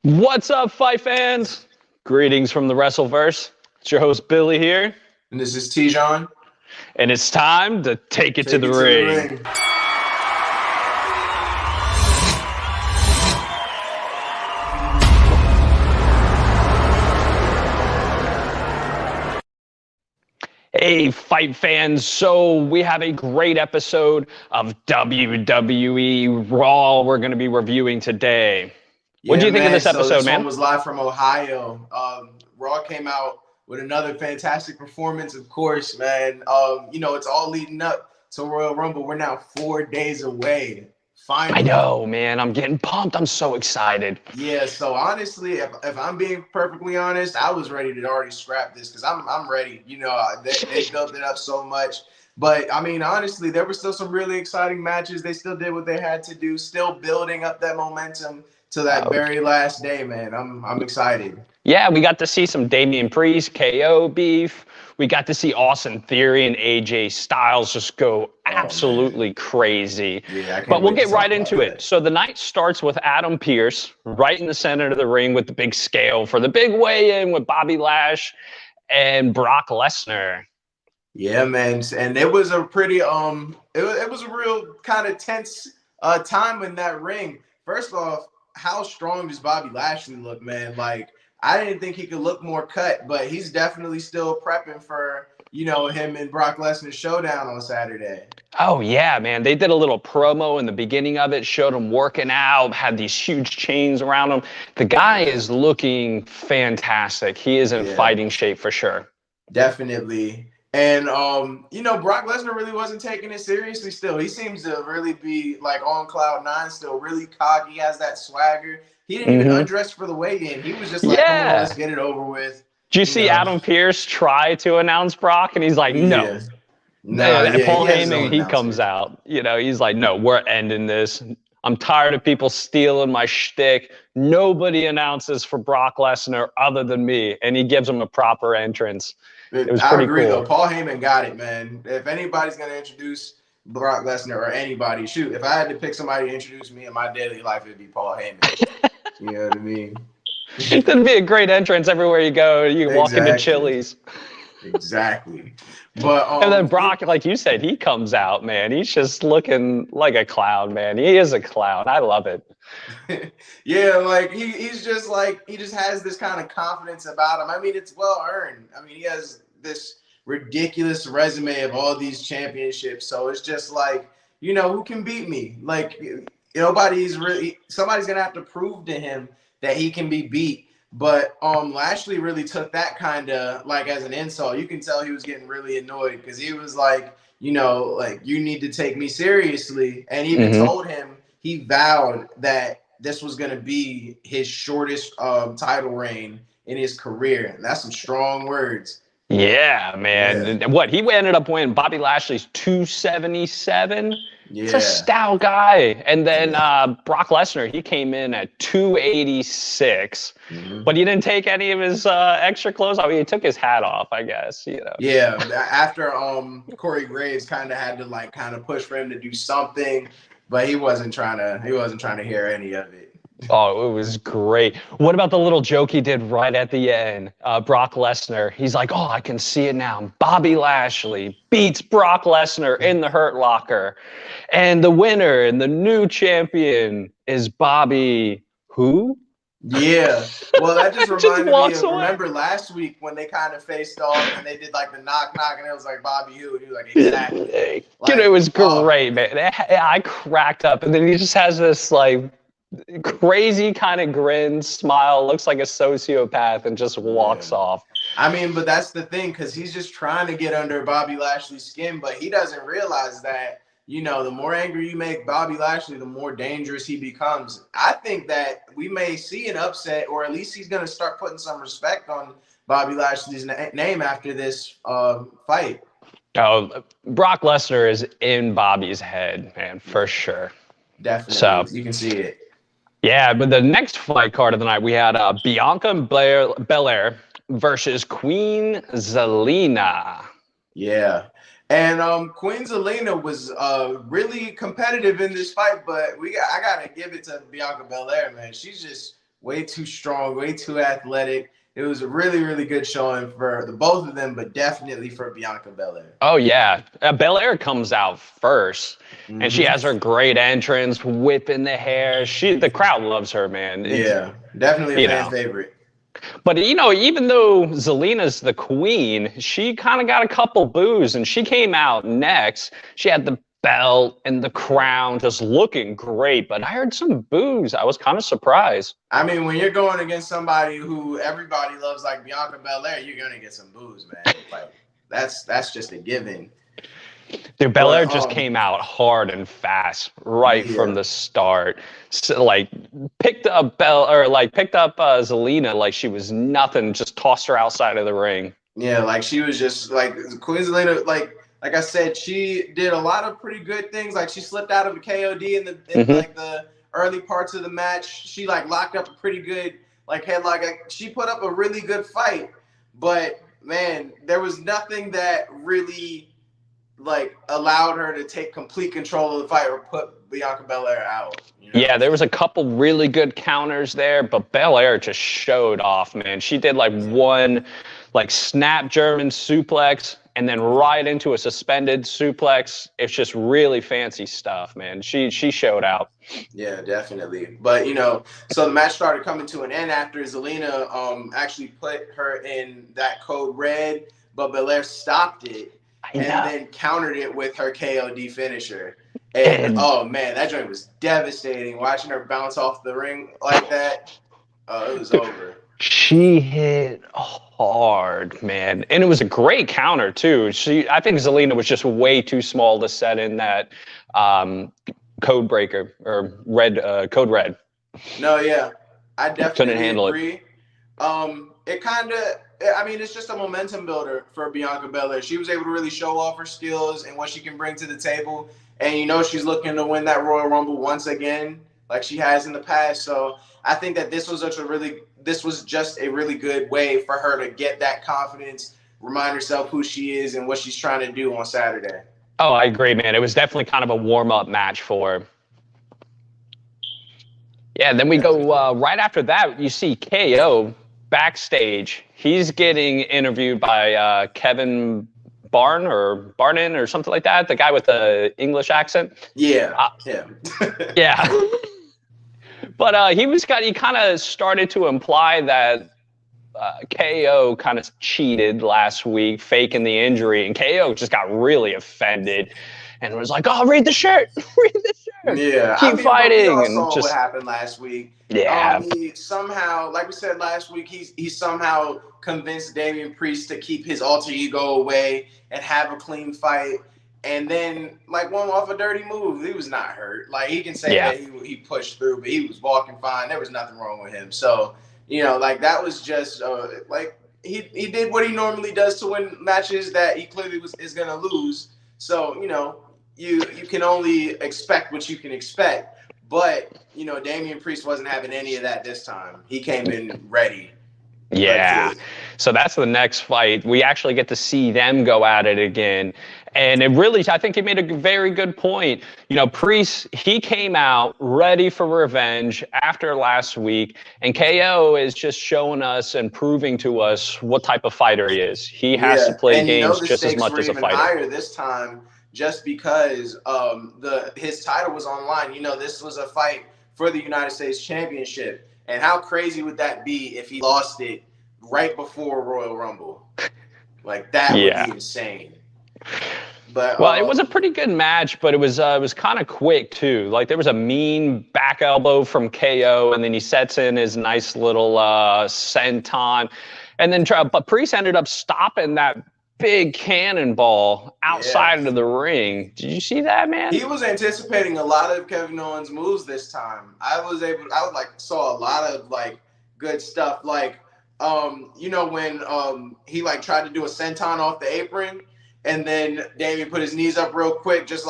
What's up, fight fans? Greetings from the Wrestleverse. It's your host, Billy here. And this is T-John. And it's time to take it to the ring. Hey, fight fans. So we have a great episode of WWE Raw we're going to be reviewing today. What do you think of this episode, this man? One was live from Ohio. Raw came out with another fantastic performance, of course, man. It's all leading up to Royal Rumble. We're now 4 days away. Finally. I know, man. I'm getting pumped. I'm so excited. Yeah, so honestly, if I'm being perfectly honest, I was ready to already scrap this because I'm ready. You know, they built it up so much. But, I mean, honestly, there were still some really exciting matches. They still did what they had to do, still building up that momentum to that very last day, man. I'm excited. Yeah, we got to see some Damian Priest, KO beef. We got to see Austin Theory and AJ Styles just go absolutely crazy. Yeah, but we'll get right into it. So the night starts with Adam Pearce right in the center of the ring with the big scale for the big weigh-in with Bobby Lash and Brock Lesnar. Yeah, man, and it was a pretty it was a real kind of tense time in that ring. First off, how strong does Bobby Lashley look, man? Like, I didn't think he could look more cut, but he's definitely still prepping for, him and Brock Lesnar's showdown on Saturday. Oh, yeah, man. They did a little promo in the beginning of it, showed him working out, had these huge chains around him. The guy is looking fantastic. He is in fighting shape for sure. Definitely. And, Brock Lesnar really wasn't taking it seriously still. He seems to really be, like, on cloud nine still, really cocky. He has that swagger. He didn't even undress for the weigh-in. He was just like, come on, let's get it over with. Did you see Adam Pearce try to announce Brock? And he's like, no. Paul Heyman, he comes out. He's like, no, we're ending this. I'm tired of people stealing my shtick. Nobody announces for Brock Lesnar other than me. And he gives him a proper entrance. It was pretty cool. Though. Paul Heyman got it, man. If anybody's going to introduce Brock Lesnar or anybody, shoot, if I had to pick somebody to introduce me in my daily life, it'd be Paul Heyman. You know what I mean? That'd be a great entrance everywhere you go. You can walk into Chili's. Exactly. But and then Brock, like you said, he comes out, man. He's just looking like a clown, man. He is a clown. I love it. Yeah, like he's just like, he just has this kind of confidence about him. I mean, it's well earned. I mean, he has this ridiculous resume of all these championships. So it's just like, who can beat me? Like, somebody's gonna have to prove to him that he can be beat. But Lashley really took that kind of like as an insult. You can tell he was getting really annoyed because he was like, like, you need to take me seriously. And even told him, he vowed that this was gonna be his shortest title reign in his career. And that's some strong words. Yeah, man. Yeah. What, he ended up winning Bobby Lashley's 277? Yeah. It's a stout guy. And then Brock Lesnar, he came in at 286, but he didn't take any of his extra clothes. I mean, he took his hat off, I guess. Yeah, after Corey Graves kind of had to push for him to do something, but he wasn't trying to hear any of it. Oh, it was great. What about the little joke he did right at the end? Brock Lesnar, he's like, oh, I can see it now. Bobby Lashley beats Brock Lesnar in the Hurt Locker. And the winner and the new champion is Bobby who? Yeah. Well, that just reminded me of, remember last week when they kind of faced off and they did like the knock and it was like Bobby who? And he was like, exactly. Like, it was great, man. I cracked up. And then he just has this like crazy kind of grin, smile, looks like a sociopath, and just walks off. I mean, but that's the thing, because he's just trying to get under Bobby Lashley's skin, but he doesn't realize that, the more angry you make Bobby Lashley, the more dangerous he becomes. I think that we may see an upset, or at least he's going to start putting some respect on Bobby Lashley's name after this fight. Oh, Brock Lesnar is in Bobby's head, man, for sure. Definitely. So you can see it. Yeah, but the next fight card of the night, we had Bianca Belair versus Queen Zelina. Yeah. And Queen Zelina was really competitive in this fight, but I gotta give it to Bianca Belair, man. She's just way too strong, way too athletic. It was a really, really good showing for the both of them, but definitely for Bianca Belair. Oh, yeah. Belair comes out first, and she has her great entrance, whipping the hair. The crowd loves her, man. Yeah, definitely a fan favorite. But, even though Zelina's the queen, she kind of got a couple boos, and she came out next. She had the belt and the crown, just looking great, but I heard some boos. I was kind of surprised. I mean, when you're going against somebody who everybody loves, like Bianca Belair, you're gonna get some boos, man. Like that's just a given. Dude, Belair just came out hard and fast from the start. So, picked up Zelina like she was nothing. Just tossed her outside of the ring. Yeah, like she was just like Queen Zelina. Like I said, she did a lot of pretty good things. Like she slipped out of a KOD in the early parts of the match. She locked up a pretty good headlock. She put up a really good fight, but man, there was nothing that really allowed her to take complete control of the fight or put Bianca Belair out. Yeah, there was a couple really good counters there, but Belair just showed off, man. She did one snap German suplex and then right into a suspended suplex. It's just really fancy stuff, man. She showed out. Yeah, definitely. But so the match started coming to an end after Zelina actually put her in that code red, but Belair stopped it and then countered it with her KOD finisher. And oh man, that joint was devastating. Watching her bounce off the ring like that, it was over. She hit hard, man, and it was a great counter too. I think Zelina was just way too small to set in that code breaker or code red. No, yeah, I definitely couldn't handle agree. It's just a momentum builder for Bianca Belair. She was able to really show off her skills and what she can bring to the table. And, she's looking to win that Royal Rumble once again, like she has in the past. So I think that this was just a really good way for her to get that confidence, remind herself who she is and what she's trying to do on Saturday. Oh, I agree, man. It was definitely kind of a warm-up match for her. Yeah, and then we go right after that, you see KO backstage. He's getting interviewed by Kevin Barnin or something like that, the guy with the English accent. Yeah. Yeah. But he kind of started to imply that KO kind of cheated last week, faking the injury, and KO just got really offended and was like, "Oh, read the shirt, read the shirt, yeah, keep fighting." We and saw just what happened last week. Yeah, he somehow, like we said last week, he somehow convinced Damian Priest to keep his alter ego away and have a clean fight. And then, one off a dirty move, he was not hurt. He can say that he pushed through, but he was walking fine. There was nothing wrong with him. So, that was just he did what he normally does to win matches that he clearly is going to lose. So, you can only expect what you can expect. But, Damian Priest wasn't having any of that this time. He came in ready. Yeah. So that's the next fight. We actually get to see them go at it again. And I think he made a very good point. Priest, he came out ready for revenge after last week, and KO is just showing us and proving to us what type of fighter he is. He has to play games just as much as a fighter. Higher this time just because his title was on line. This was a fight for the United States Championship. And how crazy would that be if he lost it right before Royal Rumble? That would be insane. But it was a pretty good match, but it was kind of quick too. There was a mean back elbow from KO, and then he sets in his nice little senton, and then but Priest ended up stopping that big cannonball outside of the ring. Did you see that, man? He was anticipating a lot of Kevin Owens moves this time. I saw a lot of good stuff. When he tried to do a senton off the apron, and then Damian put his knees up real quick, just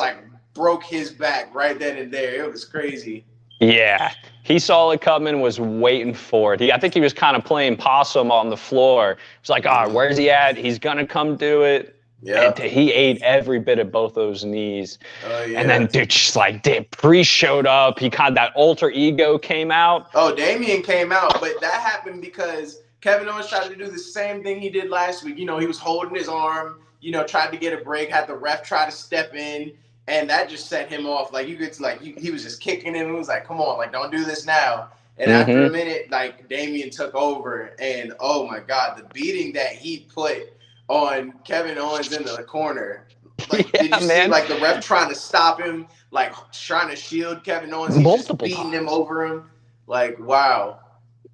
broke his back right then and there. It was crazy. Yeah, he saw it coming, was waiting for it. I think he was kind of playing possum on the floor. He was like, "Where's he at? He's gonna come do it." And he ate every bit of both those knees. Oh, yeah. And then, dude, just like, Priest showed up. He kind of, that alter ego came out. Oh, Damian came out, but that happened because Kevin Owens tried to do the same thing he did last week. You know, he was holding his arm, you know, tried to get a break, had the ref try to step in, and that just set him off. Like, you could, like, he was just kicking him. It was like, come on, like, don't do this now. And after a minute, like, Damian took over, and oh my God, the beating that he put on Kevin Owens into the corner. Like, did you see, like, the ref trying to stop him, like, trying to shield Kevin Owens? He's just beating him over him. Like, wow.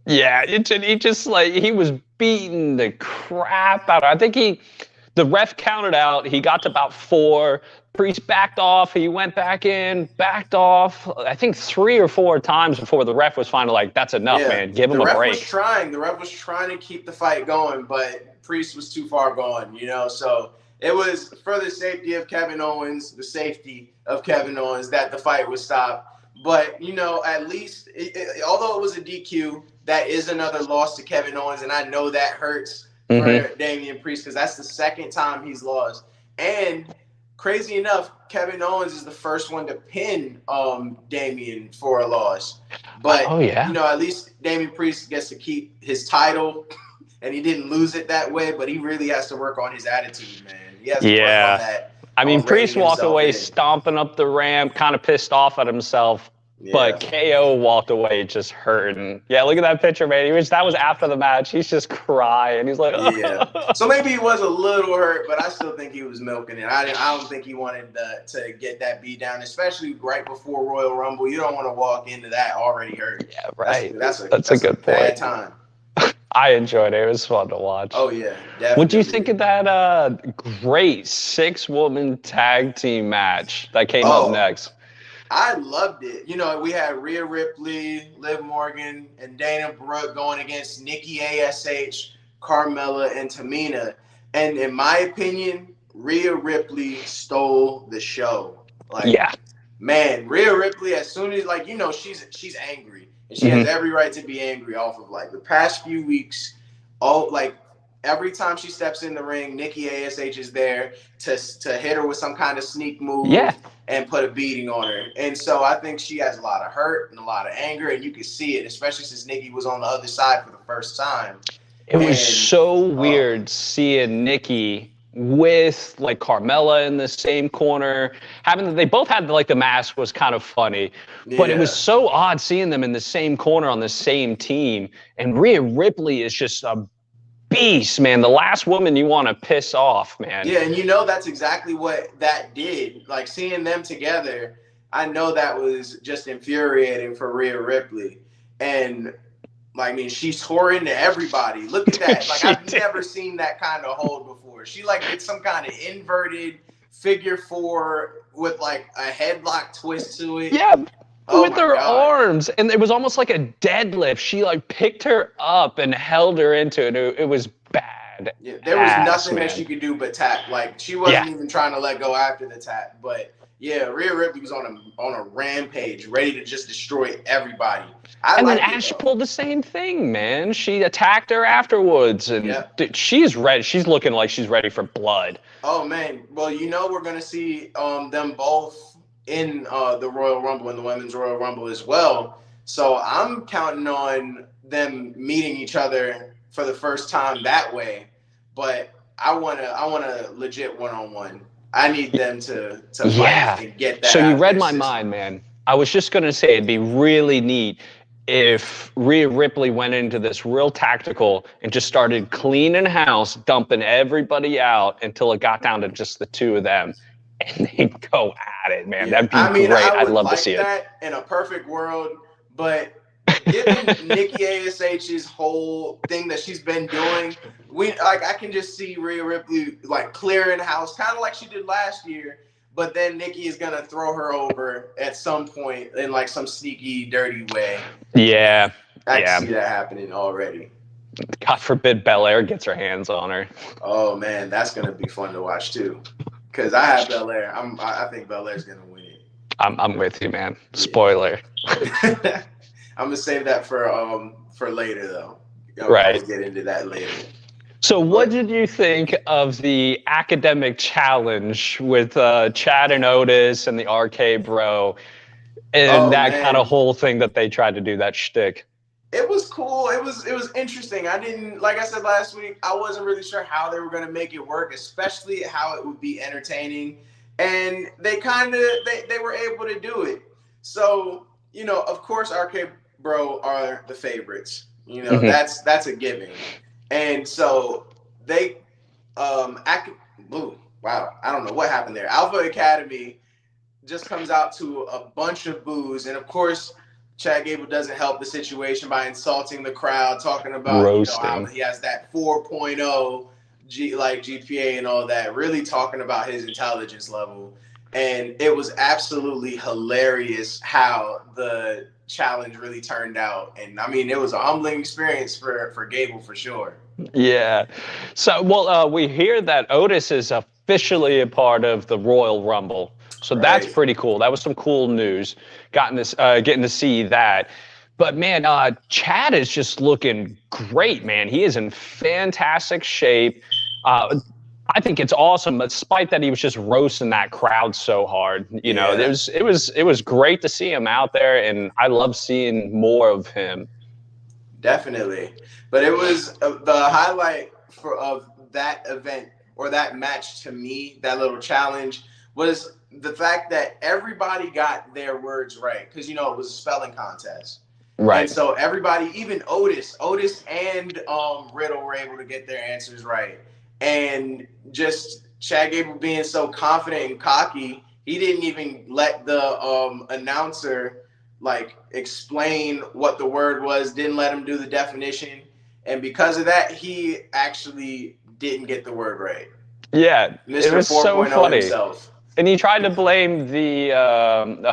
Yeah, he just, like, he was beating the crap out of him. I think the ref counted out. He got to about 4. Priest backed off. He went back in, backed off, I think 3 or 4 times before the ref was finally like, that's enough, man. Give him a break. The ref was trying to keep the fight going, but Priest was too far gone, you know? So it was for the safety of Kevin Owens, that the fight was stopped. But, you know, at least, although it was a DQ, that is another loss to Kevin Owens, and I know that hurts for Damian Priest because that's the second time he's lost. And crazy enough, Kevin Owens is the first one to pin Damian for a loss. But, you know, at least Damian Priest gets to keep his title, and he didn't lose it that way, but he really has to work on his attitude, man. He has to work on that. I mean, Priest walked away stomping up the ramp, kind of pissed off at himself. Yeah. But KO walked away just hurting. Yeah, look at that picture, man. That was after the match. He's just crying. He's like, oh. Yeah. So maybe he was a little hurt, but I still think he was milking it. I don't think he wanted to get that beat down, especially right before Royal Rumble. You don't want to walk into that already hurt. Yeah, right. That's a good bad point. Time. I enjoyed it. It was fun to watch. Oh, yeah. Definitely. What do you think of that great 6-woman tag team match that came up next? I loved it. You know, we had Rhea Ripley, Liv Morgan, and Dana Brooke going against Nikki ASH, Carmella, and Tamina. And in my opinion, Rhea Ripley stole the show. Like, man, Rhea Ripley, as soon as, like, you know, she's angry. And she has every right to be angry off of, like, the past few weeks. Every time she steps in the ring, Nikki ASH is there to hit her with some kind of sneak move and put a beating on her. And so I think she has a lot of hurt and a lot of anger, and you can see it, especially since Nikki was on the other side for the first time. It was so weird seeing Nikki with, like, Carmella in the same corner. They both had, like, the mask was kind of funny, but it was so odd seeing them in the same corner on the same team. And Rhea Ripley is just a beast, man. The last woman you want to piss off, man. Yeah, and you know that's exactly what that did. Like, seeing them together, I know that was just infuriating for Rhea Ripley. And, I mean, she tore into everybody. Look at that. Like, I've never seen that kind of hold before. She, like, did some kind of inverted figure 4 with, like, a headlock twist to it. Yeah. With her arms, and it was almost like a deadlift. She, like, picked her up and held her into it. It was bad. Yeah, there was nothing that she could do but tap. Like, she wasn't even trying to let go after the tap. But yeah, Rhea Ripley was on a rampage, ready to just destroy everybody. And then Ash pulled the same thing, man. She attacked her afterwards, and dude, she's ready. She's looking like she's ready for blood. Oh man, well, you know we're gonna see them both in the Royal Rumble and the Women's Royal Rumble as well. So I'm counting on them meeting each other for the first time that way. But I want a legit one-on-one. I need them to fight and get that. So you read my mind, man. I was just going to say it'd be really neat if Rhea Ripley went into this real tactical and just started cleaning house, dumping everybody out until it got down to just the two of them. And they go at it, man. That'd be great. I'd love to see that in a perfect world, but given Nikki ASH's whole thing that she's been doing, I can just see Rhea Ripley like clearing house, kind of like she did last year. But then Nikki is gonna throw her over at some point in like some sneaky, dirty way. Yeah, I can see that happening already. God forbid Belair gets her hands on her. Oh man, that's gonna be fun to watch too. Because I have Belair. I think Belair's gonna win it. I'm with you, man. Spoiler. I'm gonna save that for later though. Right. We'll get into that later. So what did you think of the academic challenge with Chad and Otis and the RK Bro and that kind of whole thing that they tried to do, that shtick? It was cool. It was interesting. I didn't, like I said last week, I wasn't really sure how they were going to make it work, especially how it would be entertaining. And they were able to do it. So, you know, of course, RK Bro are the favorites. You know, that's a given. And so they, wow, I don't know what happened there. Alpha Academy just comes out to a bunch of boos. And of course, Chad Gable doesn't help the situation by insulting the crowd, talking about, you know, how he has that 4.0 GPA and all that, really talking about his intelligence level. And it was absolutely hilarious how the challenge really turned out. And I mean, it was a humbling experience for Gable for sure. Yeah. So, well, we hear that Otis is officially a part of the Royal Rumble. So that's pretty cool. That was some cool news. Getting to see that. But man, Chad is just looking great, man. He is in fantastic shape. I think it's awesome, despite that he was just roasting that crowd so hard. You know, it was great to see him out there, and I love seeing more of him. Definitely. But it was the highlight of that event or that match to me, that little challenge, was the fact that everybody got their words right. Because, you know, it was a spelling contest. Right. And so everybody, even Otis and Riddle were able to get their answers right. And just Chad Gable being so confident and cocky, he didn't even let the announcer like explain what the word was, didn't let him do the definition. And because of that, he actually didn't get the word right. Yeah, Mr. it was so funny. Himself. And he tried to blame the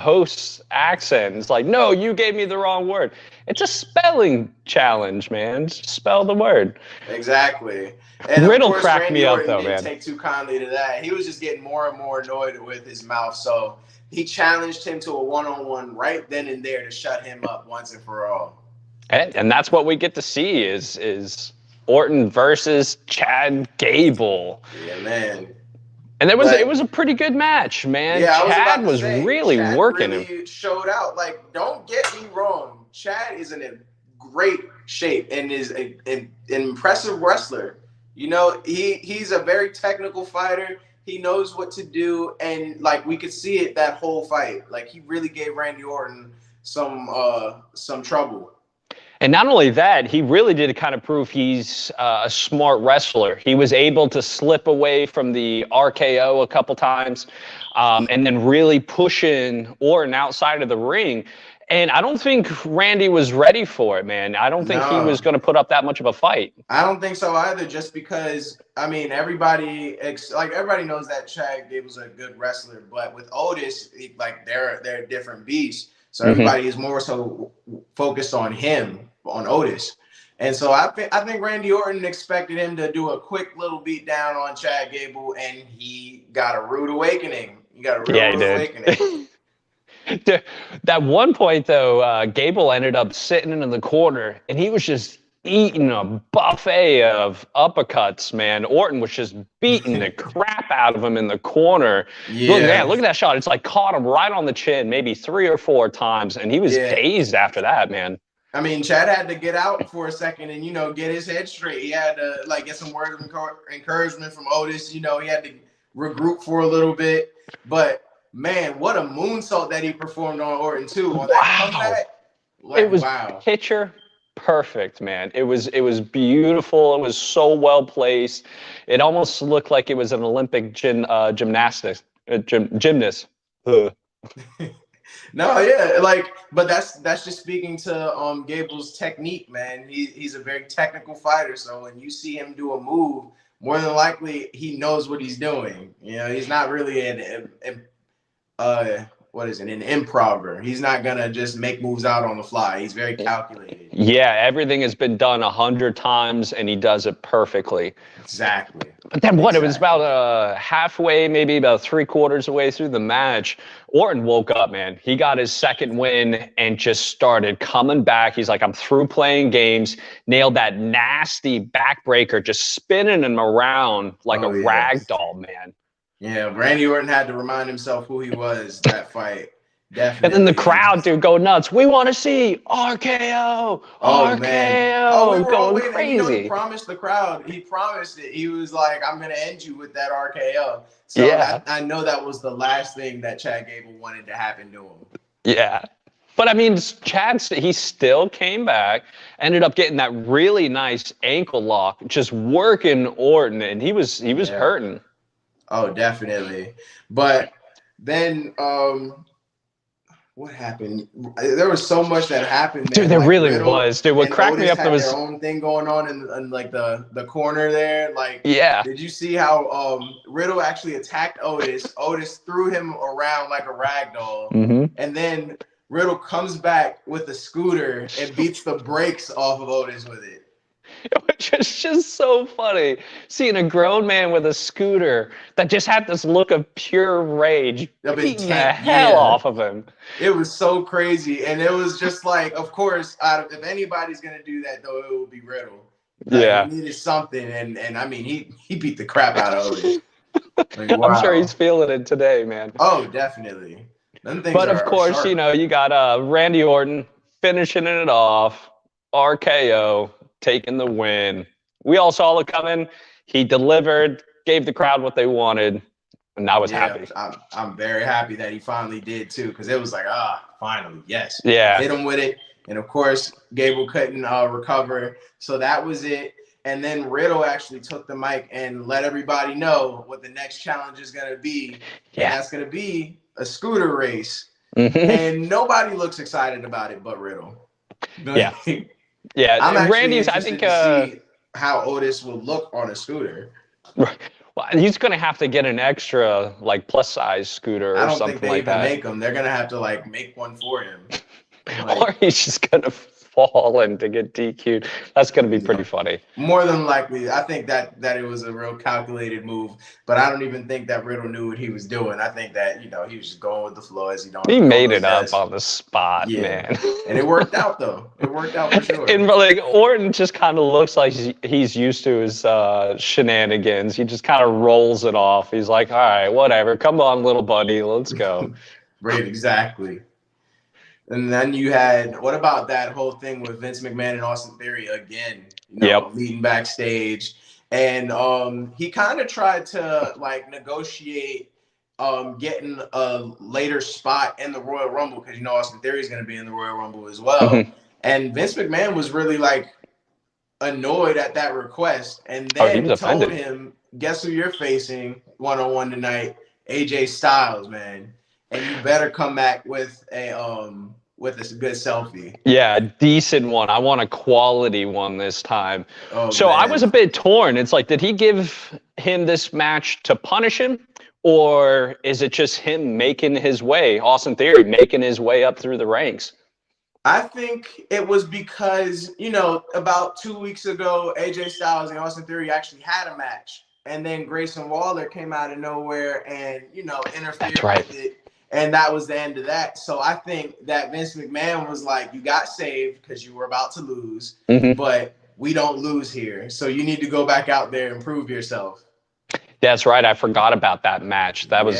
host's accent. It's like, no, you gave me the wrong word. It's a spelling challenge, man. Just spell the word. Exactly. And Riddle cracked me up, though, man. Didn't take too kindly to that. He was just getting more and more annoyed with his mouth. So he challenged him to a one-on-one right then and there to shut him up once and for all. And that's what we get to see is Orton versus Chad Gable. Yeah, man. And it was a pretty good match, man. Yeah, Chad was really working him. Chad showed out. Like, don't get me wrong. Chad is in a great shape and is an impressive wrestler. You know, he's a very technical fighter. He knows what to do, and like we could see it that whole fight. Like he really gave Randy Orton some trouble. And not only that, he really did kind of prove he's a smart wrestler. He was able to slip away from the RKO a couple times, and then really pushing Orton outside of the ring. And I don't think Randy was ready for it, man. I don't think he was going to put up that much of a fight. I don't think so either, just because, I mean, everybody knows that Chad Gable's a good wrestler, but with Otis, they're different beasts. So everybody is more so focused on him, on Otis. And so I think Randy Orton expected him to do a quick little beat down on Chad Gable, and he got a rude awakening. Awakening. That one point, though, Gable ended up sitting in the corner, and he was just eating a buffet of uppercuts, man. Orton was just beating the crap out of him in the corner. Yeah. Look at that shot. It's like caught him right on the chin maybe 3 or 4 times, and he was dazed after that, man. I mean, Chad had to get out for a second and, get his head straight. He had to, get some words of encouragement from Otis. He had to regroup for a little bit. But, man, what a moonsault that he performed on Orton, too. On that comeback. It was picture perfect, man. It was beautiful. It was so well placed. It almost looked like it was an Olympic gymnast. No, yeah, but that's just speaking to Gable's technique, man. He's a very technical fighter, so when you see him do a move, more than likely he knows what he's doing. He's not really an improver. He's not gonna just make moves out on the fly. He's very calculated. Yeah, everything has been done 100 times, and he does it perfectly. Exactly. But then what? It was about halfway, maybe about 3/4 away through the match. Orton woke up, man. He got his second win and just started coming back. He's like, I'm through playing games. Nailed that nasty backbreaker, just spinning him around like a rag doll, man. Yeah, Randy Orton had to remind himself who he was that fight. Definitely. And then the crowd, dude, go nuts. We want to see RKO. RKO. Man. Oh, we were all waiting. Crazy. And, you know, he promised the crowd. He promised it. He was like, I'm going to end you with that RKO. So yeah. I know that was the last thing that Chad Gable wanted to happen to him. Yeah. But I mean, Chad, he still came back, ended up getting that really nice ankle lock, just working Orton, and he was hurting. Oh, definitely. But then what happened? There was so much that happened there. Dude, there really was. Dude, what cracked me up there was their own thing going on in like the corner there. Like, yeah. Did you see how Riddle actually attacked Otis? Otis threw him around like a rag doll, and then Riddle comes back with a scooter and beats the brakes off of Otis with it. Which is just so funny. Seeing a grown man with a scooter that just had this look of pure rage beating the hell off of him. It was so crazy. And it was just like, of course, if anybody's going to do that, though, it would be Riddle. Like, he needed something. And I mean, he beat the crap out of Otis. Like, wow. I'm sure he's feeling it today, man. Oh, definitely. But of course, you know, you got Randy Orton finishing it off, RKO. Taking the win. We all saw it coming. He delivered, gave the crowd what they wanted, and I was happy. I'm very happy that he finally did too, because it was like, finally, yes. Yeah. Hit him with it. And of course, Gable couldn't recover. So that was it. And then Riddle actually took the mic and let everybody know what the next challenge is going to be. Yeah. And that's going to be a scooter race. And nobody looks excited about it but Riddle. Yeah. Yeah, I'm Randy's. I think to see how Otis will look on a scooter. Well, he's gonna have to get an extra like plus size scooter or something like that. I don't think they even make them. They're gonna have to like make one for him. Or he's just gonna fall and to get DQ'd. That's gonna be pretty funny. More than likely, I think that it was a real calculated move. But I don't even think that Riddle knew what he was doing. I think that he was just going with the flow as he made it up on the spot, man. And it worked out though. It worked out for sure. And like Orton just kind of looks like he's used to his shenanigans. He just kind of rolls it off. He's like, all right, whatever. Come on, little buddy, let's go. Right, exactly. And then you had, what about that whole thing with Vince McMahon and Austin Theory again? Meeting backstage. And he kind of tried to like negotiate getting a later spot in the Royal Rumble because Austin Theory is going to be in the Royal Rumble as well. And Vince McMahon was really like annoyed at that request, and then told him, "Guess who you're facing one-on-one tonight? AJ Styles, man, and you better come back with a good selfie." Yeah, a decent one. I want a quality one this time. Oh, so man. I was a bit torn. It's like, did he give him this match to punish him? Or is it just him making his way, Austin Theory making his way up through the ranks? I think it was because, about 2 weeks ago, AJ Styles and Austin Theory actually had a match. And then Grayson Waller came out of nowhere and, interfered with it. And that was the end of that. So I think that Vince McMahon was like, you got saved because you were about to lose. But we don't lose here. So you need to go back out there and prove yourself. That's right. I forgot about that match. That was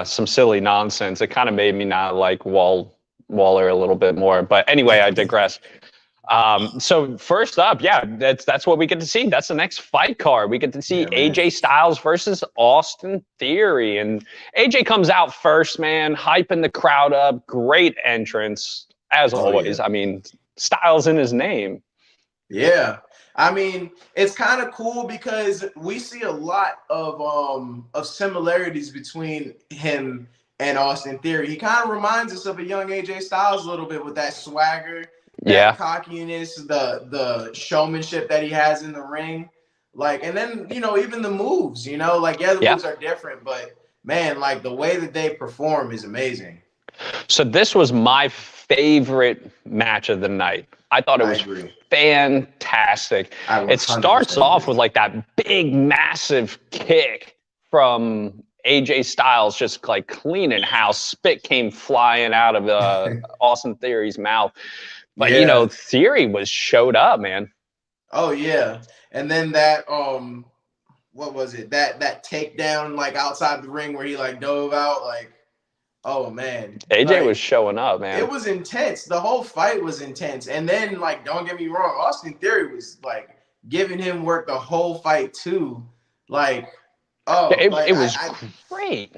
some silly nonsense. It kind of made me not like Waller a little bit more. But anyway, I digress. So first up, that's what we get to see. That's the next fight card. We get to see AJ Styles versus Austin Theory. And AJ comes out first, man, hyping the crowd up. Great entrance, as always. Yeah. I mean, Styles in his name. Yeah. I mean, it's kind of cool because we see a lot of similarities between him and Austin Theory. He kind of reminds us of a young AJ Styles a little bit with that swagger, that cockiness, the showmanship that he has in the ring. Like, and then, even the moves, the moves are different, but man, like the way that they perform is amazing. So this was my favorite match of the night. I thought it was fantastic. It starts off with like that big, massive kick from AJ Styles, just like cleaning house. Spit came flying out of Austin Theory's mouth. But you know, Theory showed up, man. Oh yeah. And then that what was it? That takedown like outside the ring where he like dove out, like, oh man. AJ was showing up, man. It was intense. The whole fight was intense. And then, like, don't get me wrong, Austin Theory was like giving him work the whole fight too. Like, it was great.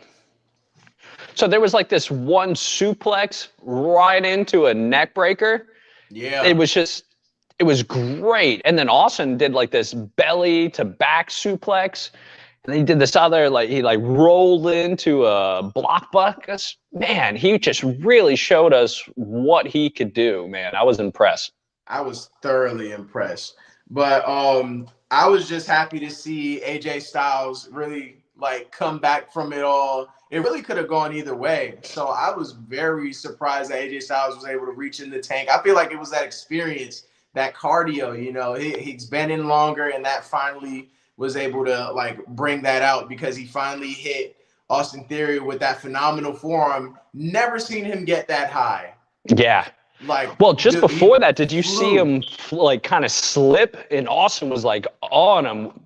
So there was like this one suplex right into a neck breaker. Yeah. It was great. And then Austin did like this belly to back suplex. And then he did this other, like, he like rolled into a block bucket. Man, he just really showed us what he could do, man. I was impressed. I was thoroughly impressed. But I was just happy to see AJ Styles really like come back from it all. It really could have gone either way. So I was very surprised that AJ Styles was able to reach in the tank. I feel like it was that experience, that cardio, you know, he's been in longer, and that finally was able to like bring that out because he finally hit Austin Theory with that phenomenal forearm. Never seen him get that high. Yeah. Like, well, just before that, did you see him like kind of slip? And Austin was like on him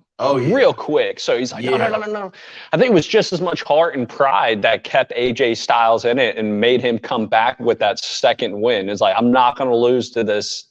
real quick. So he's like, no. I think it was just as much heart and pride that kept AJ Styles in it and made him come back with that second win. It's like, I'm not going to lose to this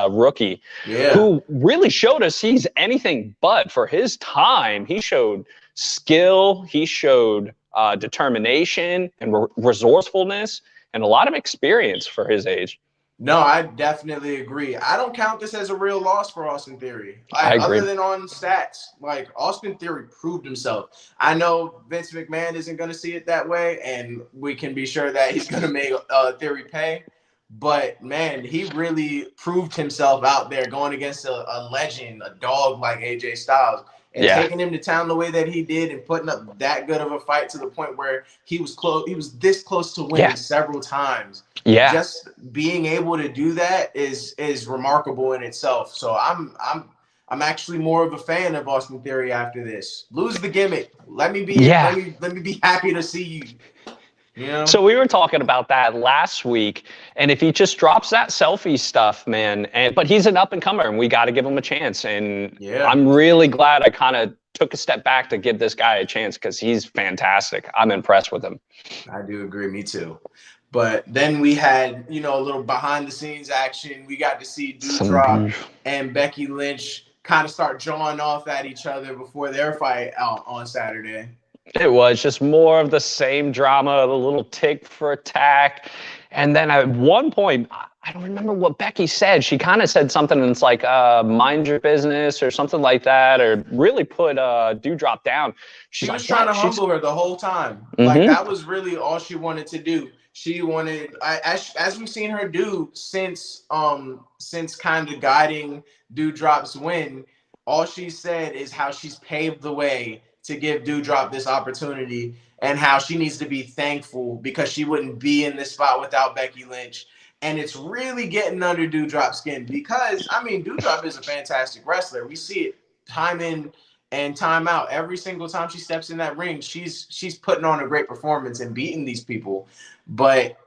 rookie who really showed us he's anything but. For his time, he showed skill, he showed determination and resourcefulness and a lot of experience for his age. No, I definitely agree. I don't count this as a real loss for Austin Theory. I agree. Other than on stats, like, Austin Theory proved himself. I know Vince McMahon isn't going to see it that way, and we can be sure that he's going to make Theory pay. But, man, he really proved himself out there going against a legend, a dog like AJ Styles. And taking him to town the way that he did and putting up that good of a fight to the point where he was close. He was this close to winning several times. Yeah. Just being able to do that is remarkable in itself. So I'm actually more of a fan of Austin Theory after this. Lose the gimmick. Let me be happy to see you. You know? So we were talking about that last week, and if he just drops that selfie stuff, man, but he's an up-and-comer, and we got to give him a chance. And I'm really glad I kind of took a step back to give this guy a chance because he's fantastic. I'm impressed with him. I do agree. Me too. But then we had, you know, a little behind-the-scenes action. We got to see Doudrop and Becky Lynch kind of start jawing off at each other before their fight out on Saturday. It was just more of the same drama, the little tick for attack. And then at one point, I don't remember what Becky said. She kind of said something, and it's like, mind your business or something like that, or really put Doudrop down. She was trying to humble her the whole time. Like, that was really all she wanted to do. She wanted, as we've seen her do since kind of guiding Doudrop's win, all she said is how she's paved the way to give Doudrop this opportunity and how she needs to be thankful because she wouldn't be in this spot without Becky Lynch. And it's really getting under Doudrop's skin because, I mean, Doudrop is a fantastic wrestler. We see it time in and time out. Every single time she steps in that ring, she's putting on a great performance and beating these people. But,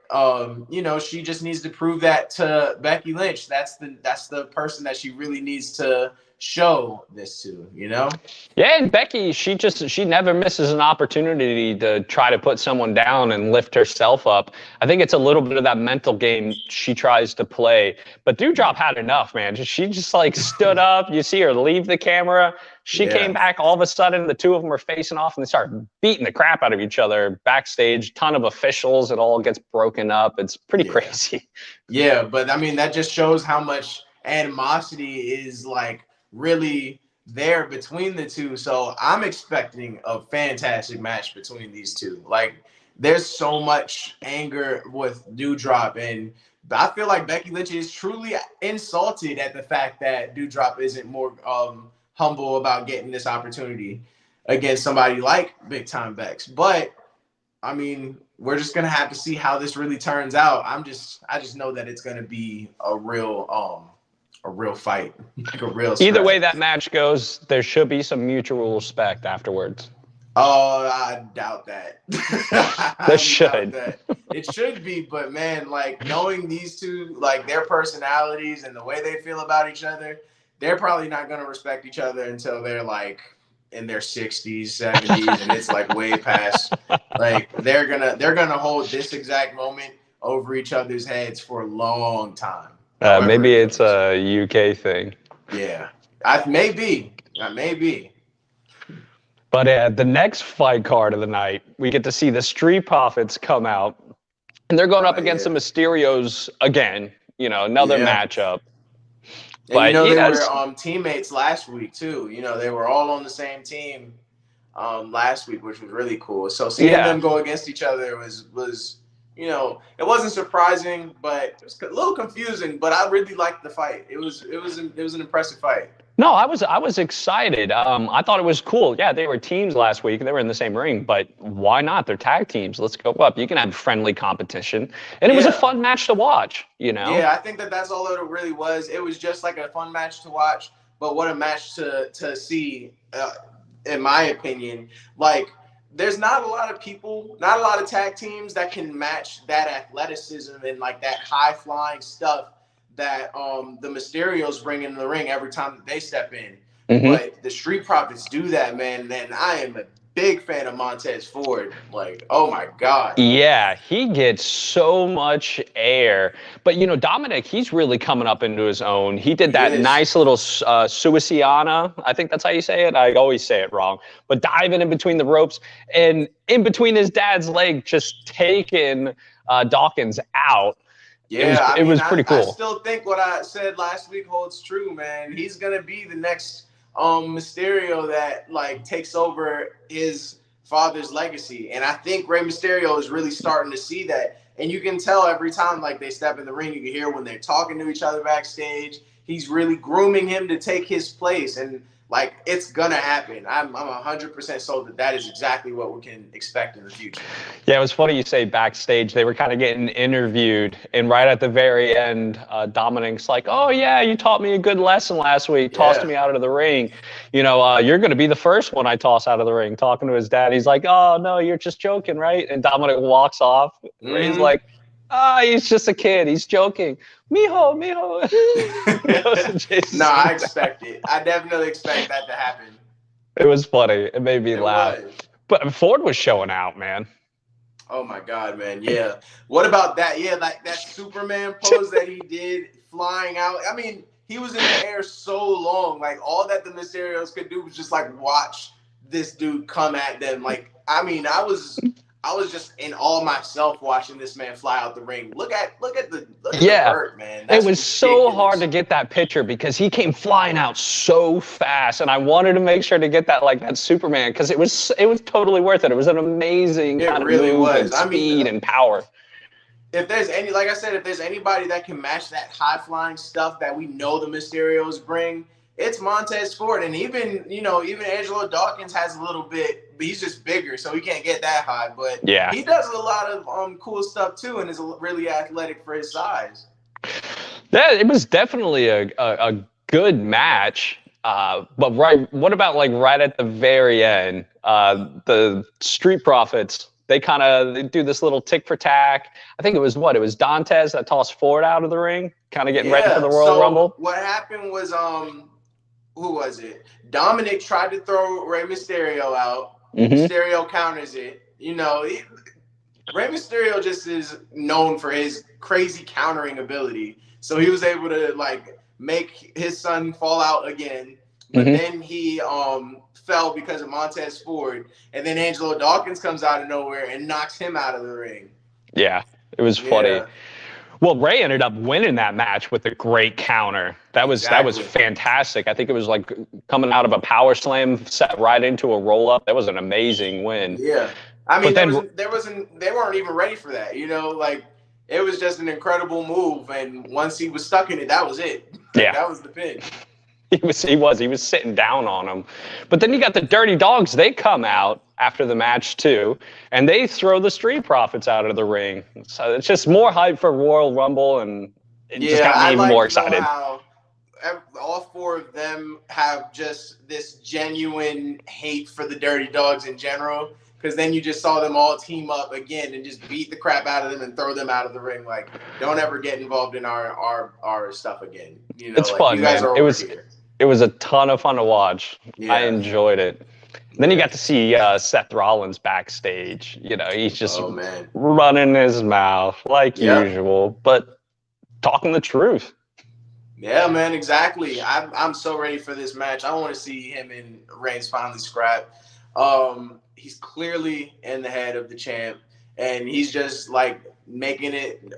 you know, she just needs to prove that to Becky Lynch. That's the person that she really needs to show this to, you know? Yeah, and Becky, she never misses an opportunity to try to put someone down and lift herself up. I think it's a little bit of that mental game she tries to play. But Doudrop had enough, man. She just like stood up. You see her leave the camera. She came back. All of a sudden, the two of them are facing off, and they start beating the crap out of each other backstage. Ton of officials. It all gets broken up. It's pretty crazy. Yeah, but I mean, that just shows how much animosity is like really there between the two. So I'm expecting a fantastic match between these two. Like, there's so much anger with Doudrop, and I feel like Becky Lynch is truly insulted at the fact that Doudrop isn't more humble about getting this opportunity against somebody like Big Time Bex. But I mean, we're just gonna have to see how this really turns out. I just know that it's gonna be a real fight, like a real. Either way that match goes, there should be some mutual respect afterwards. Oh, I doubt that. There should. It should be, but man, like knowing these two, like their personalities and the way they feel about each other, they're probably not gonna respect each other until they're like in their 60s, 70s, and it's like way past. Like they're gonna hold this exact moment over each other's heads for a long time. Maybe it's a UK thing. Yeah, I may be. But the next fight card of the night, we get to see the Street Profits come out, and they're going up against the Mysterios again. You know, another matchup. And but, they were teammates last week too. You know, they were all on the same team last week, which was really cool. So seeing them go against each other was you know, it wasn't surprising, but it was a little confusing. But I really liked the fight. It was an impressive fight. No, I was excited. I thought it was cool. Yeah, they were teams last week. They were in the same ring, but why not? They're tag teams. Let's go up. You can have friendly competition. And it was a fun match to watch, you know? Yeah, I think that's all it really was. It was just like a fun match to watch, but what a match to see, in my opinion. Like, there's not a lot of tag teams that can match that athleticism and like that high flying stuff that the Mysterios bring in the ring every time that they step in. But the Street Profits do that, man. And I am a big fan of Montez Ford. Like, oh my God. Yeah, he gets so much air. But, you know, Dominic, he's really coming up into his own. He did that nice little Suiciana. I think that's how you say it. I always say it wrong. But diving in between the ropes and in between his dad's leg, just taking Dawkins out. Yeah, it was pretty cool. I still think what I said last week holds true, man. He's gonna be the next Mysterio that like takes over his father's legacy, and I think Rey Mysterio is really starting to see that. And you can tell every time like they step in the ring, you can hear when they're talking to each other backstage. He's really grooming him to take his place, and like it's gonna happen. I'm 100% sold that is exactly what we can expect in the future. Yeah, it was funny you say backstage. They were kind of getting interviewed, and right at the very end, Dominic's like, "Oh yeah, you taught me a good lesson last week. Tossed me out of the ring. You know, you're gonna be the first one I toss out of the ring." Talking to his dad, he's like, "Oh no, you're just joking, right?" And Dominic walks off. He's like, he's just a kid. He's joking. Mijo. No, I expect it. I definitely expect that to happen. It was funny. It made me laugh. But Ford was showing out, man. Oh my God, man. Yeah. What about that? Yeah, like that Superman pose that he did flying out. I mean, he was in the air so long. Like all that the Mysterios could do was just like watch this dude come at them. Like, I mean, I was just in awe myself watching this man fly out the ring. Look at the hurt, man. It was so hard to get that picture because he came flying out so fast, and I wanted to make sure to get that like that Superman because it was totally worth it. It was an amazing kind of move and speed and power. If there's if there's anybody that can match that high flying stuff that we know the Mysterios bring, it's Montez Ford. And even Angelo Dawkins has a little bit, but he's just bigger, so he can't get that high. But he does a lot of cool stuff too, and is really athletic for his size. Yeah, it was definitely a good match. But what about like right at the very end, the Street Profits? They kind of do this little tick for tack. I think it was Dantes that tossed Ford out of the ring, kind of getting ready for the Royal Rumble. What happened was who was it? Dominic tried to throw Rey Mysterio out. Mysterio counters it. You know, Rey Mysterio just is known for his crazy countering ability. So he was able to like make his son fall out again. But then he fell because of Montez Ford. And then Angelo Dawkins comes out of nowhere and knocks him out of the ring. Yeah, it was funny. Well, Ray ended up winning that match with a great counter. That was fantastic. I think it was like coming out of a power slam, set right into a roll up. That was an amazing win. Yeah, I mean, they weren't even ready for that. You know, like it was just an incredible move. And once he was stuck in it, that was it. Yeah, that was the pin. He was sitting down on him. But then you got the Dirty Dogs. They come out after the match too, and they throw the Street Profits out of the ring. So it's just more hype for Royal Rumble, and it just got me even more excited. How all four of them have just this genuine hate for the Dirty Dogs in general, because then you just saw them all team up again and just beat the crap out of them and throw them out of the ring. Like, don't ever get involved in our stuff again. You know, it's fun, you guys man. Are over here. It was a ton of fun to watch. Yeah. I enjoyed it. Then you got to see Seth Rollins backstage. You know, he's just running his mouth like usual, but talking the truth. Yeah, man, exactly. I'm so ready for this match. I want to see him and Reigns finally scrap. He's clearly in the head of the champ, and he's just like making it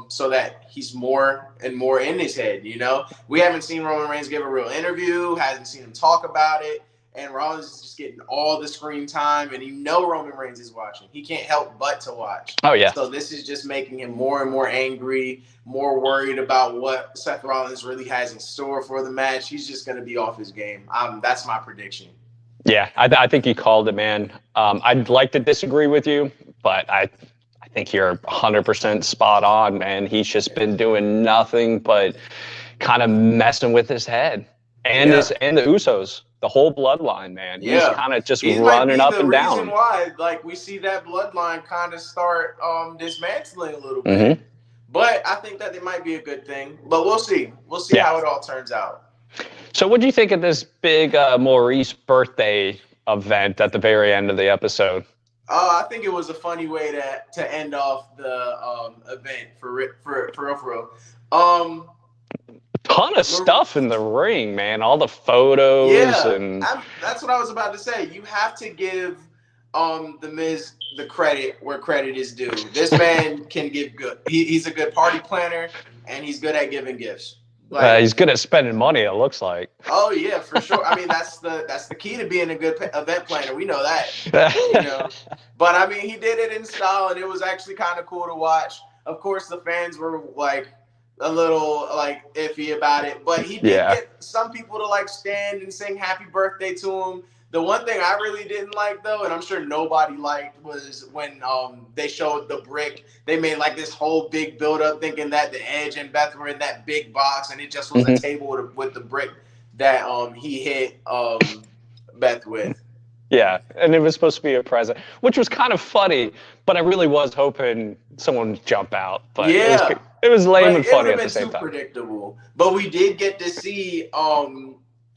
so that he's more and more in his head. You know, we haven't seen Roman Reigns give a real interview, hasn't seen him talk about it. And Rollins is just getting all the screen time, and you know Roman Reigns is watching. He can't help but to watch. Oh, yeah. So this is just making him more and more angry, more worried about what Seth Rollins really has in store for the match. He's just going to be off his game. That's my prediction. Yeah, I think you called it, man. I'd like to disagree with you, but I think you're 100% spot on, man. He's just been doing nothing but kind of messing with his head and the Usos. The whole bloodline, man. He's kind of just running up and down. The reason why, like, we see that bloodline kind of start dismantling a little bit. But I think that it might be a good thing. But we'll see. We'll see how it all turns out. So what do you think of this big Maurice birthday event at the very end of the episode? I think it was a funny way to end off the event for real. Ton of stuff in the ring, man. All the photos. And that's what I was about to say. You have to give the Miz the credit where credit is due. This man can give good. He's a good party planner, and he's good at giving gifts. Like, he's good at spending money, it looks like. Oh yeah, for sure. I mean, that's the key to being a good event planner. We know that. You know, but I mean, he did it in style, and it was actually kind of cool to watch. Of course, the fans were like a little like iffy about it, but he did get some people to like stand and sing happy birthday to him. The one thing I really didn't like though, and I'm sure nobody liked, was when they showed the brick. They made like this whole big build up thinking that the Edge and Beth were in that big box, and it just was a table with the brick that he hit Beth with. Yeah, and it was supposed to be a present, which was kind of funny, but I really was hoping someone would jump out. But it was lame and funny at the same time. Too predictable. But we did get to see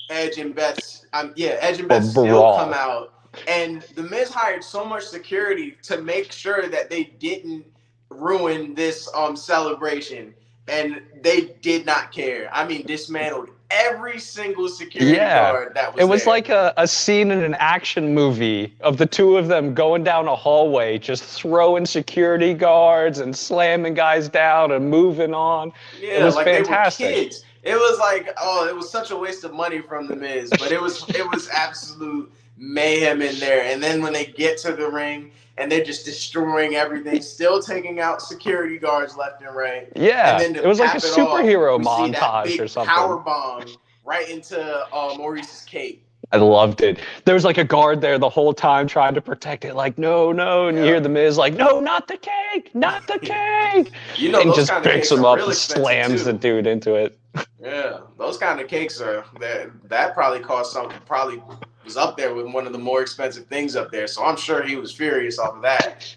Edge and Beth's still come out, and the Miz hired so much security to make sure that they didn't ruin this celebration, and they did not care. I mean, dismantled every single security guard that was there. It was like a scene in an action movie of the two of them going down a hallway, just throwing security guards and slamming guys down and moving on. Yeah, it was like fantastic. They were kids. It was like, it was such a waste of money from the Miz, but it was absolute mayhem in there. And then when they get to the ring and they're just destroying everything, still taking out security guards left and right. Yeah, and then it was like a superhero montage or something. Power bomb right into Maurice's cape. I loved it. There was like a guard there the whole time trying to protect it, like, no, and you hear the Miz like, no, not the cake, not the cake. You know, and those just kind of picks cakes him are up real and slams the dude into it. Yeah, those kind of cakes that probably cost something. Probably was up there with one of the more expensive things up there. So I'm sure he was furious off of that.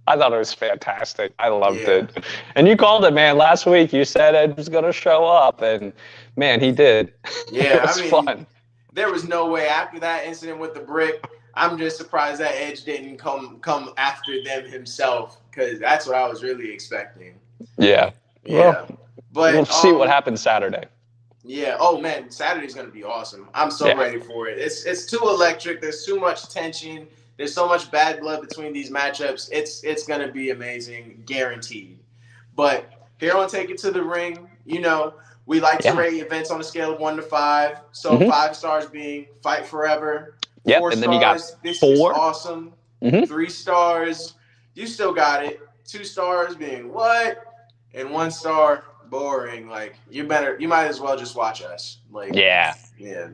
I thought it was fantastic. I loved it. And you called it, man. Last week you said Ed was going to show up, and man, he did. Yeah, it was fun. There was no way after that incident with the brick. I'm just surprised that Edge didn't come after them himself, because that's what I was really expecting. Yeah. Well, but we'll see what happens Saturday. Yeah. Oh man, Saturday's gonna be awesome. I'm so ready for it. It's too electric. There's too much tension. There's so much bad blood between these matchups. It's gonna be amazing, guaranteed. But here on Take It to the Ring, you know, we like to rate events on a scale of 1 to 5. So 5 stars being fight forever. 4 and stars, then you got this 4. is awesome. 3 stars, you still got it. 2 stars being what? And 1 star, boring. Like, you might as well just watch us. Like, yeah,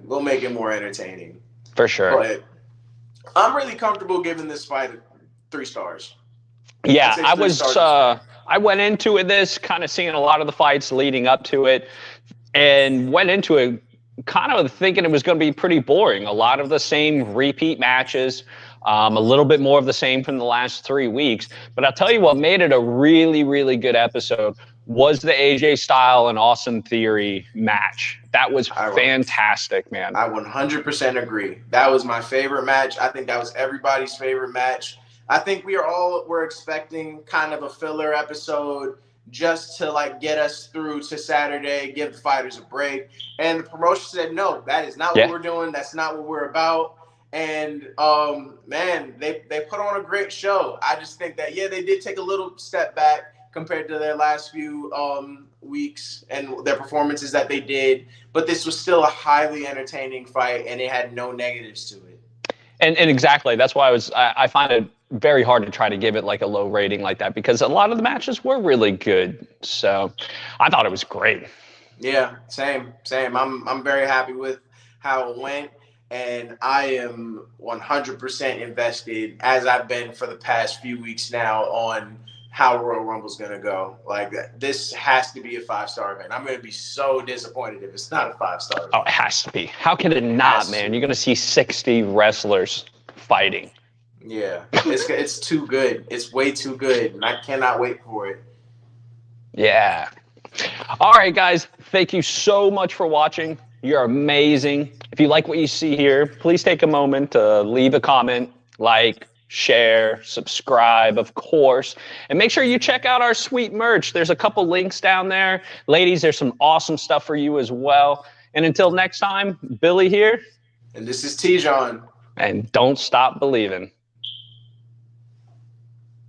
we'll make it more entertaining. For sure. But I'm really comfortable giving this fight 3 stars. Yeah, I went into this kind of seeing a lot of the fights leading up to it, and went into it kind of thinking it was going to be pretty boring. A lot of the same repeat matches, a little bit more of the same from the last 3 weeks. But I'll tell you what made it a really, really good episode was the AJ Styles and Austin Theory match. That was fantastic, man. I 100% agree. That was my favorite match. I think that was everybody's favorite match. I think we're expecting kind of a filler episode just to like get us through to Saturday, give the fighters a break. And the promotion said, no, that is not what we're doing. That's not what we're about. And man, they put on a great show. I just think that they did take a little step back compared to their last few weeks and their performances that they did, but this was still a highly entertaining fight, and it had no negatives to it. And exactly, that's why I find it very hard to try to give it like a low rating like that, because a lot of the matches were really good. So I thought it was great. Yeah, same. I'm very happy with how it went, and I am 100% invested, as I've been for the past few weeks now, on how Royal Rumble's going to go. Like, this has to be a 5-star event. I'm going to be so disappointed if it's not a 5-star event. Oh, it has to be. How can it not, man? You're going to see 60 wrestlers fighting. Yeah, it's too good. It's way too good, and I cannot wait for it. Yeah. All right, guys. Thank you so much for watching. You're amazing. If you like what you see here, please take a moment to leave a comment, like, share, subscribe, of course, and make sure you check out our sweet merch. There's a couple links down there. Ladies, there's some awesome stuff for you as well. And until next time, Billy here. And this is T-John. And don't stop believing.